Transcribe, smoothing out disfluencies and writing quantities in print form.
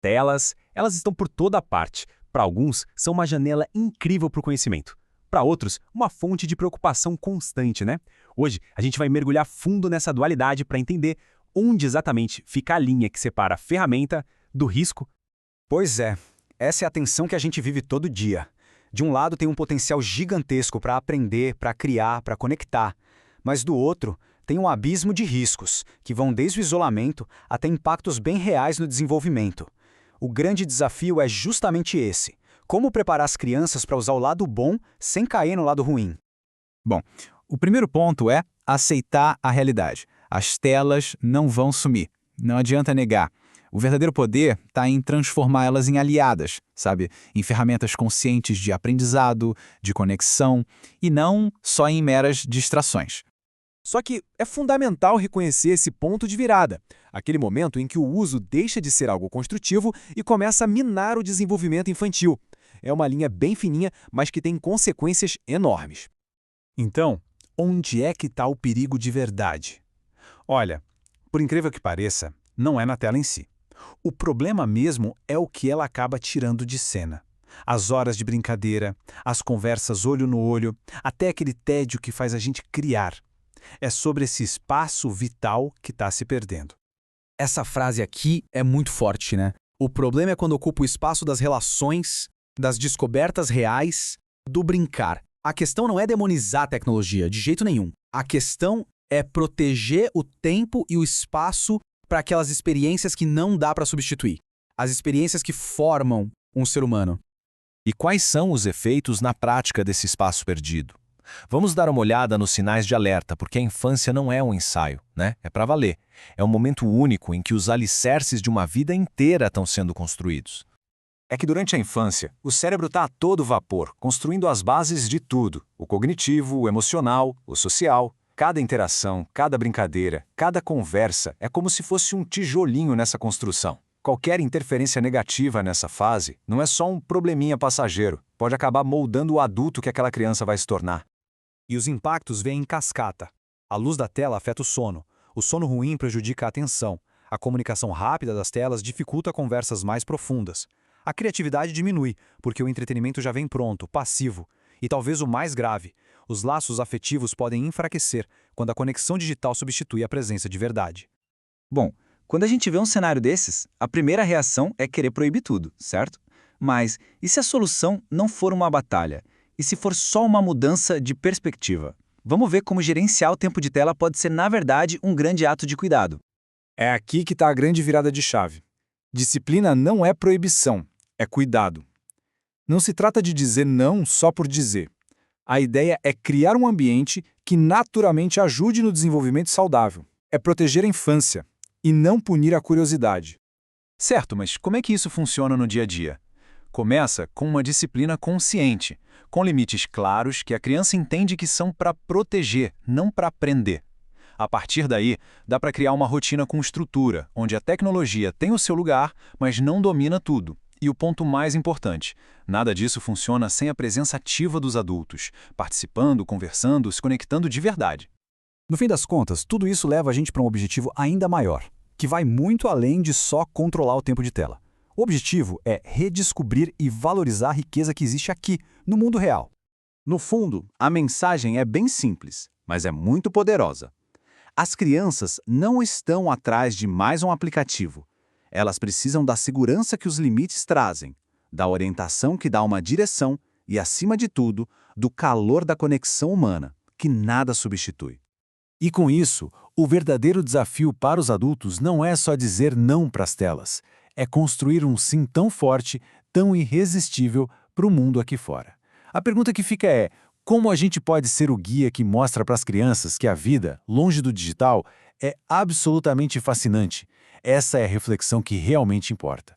Telas, elas estão por toda parte. Para alguns, são uma janela incrível para o conhecimento. Para outros, uma fonte de preocupação constante, né? Hoje, a gente vai mergulhar fundo nessa dualidade para entender onde exatamente fica a linha que separa a ferramenta do risco. Pois é, essa é a tensão que a gente vive todo dia. De um lado tem um potencial gigantesco para aprender, para criar, para conectar. Mas do outro, tem um abismo de riscos, que vão desde o isolamento até impactos bem reais no desenvolvimento. O grande desafio é justamente esse: como preparar as crianças para usar o lado bom sem cair no lado ruim. Bom, o primeiro ponto é aceitar a realidade. As telas não vão sumir. Não adianta negar. O verdadeiro poder está em transformá-las em aliadas, sabe? Em ferramentas conscientes de aprendizado, de conexão, e não só em meras distrações. Só que é fundamental reconhecer esse ponto de virada, aquele momento em que o uso deixa de ser algo construtivo e começa a minar o desenvolvimento infantil. É uma linha bem fininha, mas que tem consequências enormes. Então, onde é que está o perigo de verdade? Olha, por incrível que pareça, não é na tela em si. O problema mesmo é o que ela acaba tirando de cena. As horas de brincadeira, as conversas olho no olho, até aquele tédio que faz a gente criar. É sobre esse espaço vital que está se perdendo. Essa frase aqui é muito forte, né? O problema é quando ocupa o espaço das relações, das descobertas reais, do brincar. A questão não é demonizar a tecnologia, de jeito nenhum. A questão é proteger o tempo e o espaço para aquelas experiências que não dá para substituir. As experiências que formam um ser humano. E quais são os efeitos na prática desse espaço perdido? Vamos dar uma olhada nos sinais de alerta, porque a infância não é um ensaio, né? É para valer. É um momento único em que os alicerces de uma vida inteira estão sendo construídos. É que durante a infância, o cérebro está a todo vapor, construindo as bases de tudo: o cognitivo, o emocional, o social. Cada interação, cada brincadeira, cada conversa é como se fosse um tijolinho nessa construção. Qualquer interferência negativa nessa fase não é só um probleminha passageiro, pode acabar moldando o adulto que aquela criança vai se tornar. E os impactos vêm em cascata. A luz da tela afeta o sono ruim prejudica a atenção, a comunicação rápida das telas dificulta conversas mais profundas. A criatividade diminui, porque o entretenimento já vem pronto, passivo. E talvez o mais grave, os laços afetivos podem enfraquecer quando a conexão digital substitui a presença de verdade. Bom, quando a gente vê um cenário desses, a primeira reação é querer proibir tudo, certo? Mas e se a solução não for uma batalha? E se for só uma mudança de perspectiva? Vamos ver como gerenciar o tempo de tela pode ser, na verdade, um grande ato de cuidado. É aqui que está a grande virada de chave. Disciplina não é proibição, é cuidado. Não se trata de dizer não só por dizer. A ideia é criar um ambiente que naturalmente ajude no desenvolvimento saudável. É proteger a infância e não punir a curiosidade. Certo, mas como é que isso funciona no dia a dia? Começa com uma disciplina consciente, com limites claros que a criança entende que são para proteger, não para aprender. A partir daí, dá para criar uma rotina com estrutura, onde a tecnologia tem o seu lugar, mas não domina tudo. E o ponto mais importante, nada disso funciona sem a presença ativa dos adultos, participando, conversando, se conectando de verdade. No fim das contas, tudo isso leva a gente para um objetivo ainda maior, que vai muito além de só controlar o tempo de tela. O objetivo é redescobrir e valorizar a riqueza que existe aqui, no mundo real. No fundo, a mensagem é bem simples, mas é muito poderosa. As crianças não estão atrás de mais um aplicativo. Elas precisam da segurança que os limites trazem, da orientação que dá uma direção e, acima de tudo, do calor da conexão humana, que nada substitui. E com isso, o verdadeiro desafio para os adultos não é só dizer não para as telas, é construir um sim tão forte, tão irresistível para o mundo aqui fora. A pergunta que fica é: como a gente pode ser o guia que mostra para as crianças que a vida, longe do digital, é absolutamente fascinante? Essa é a reflexão que realmente importa.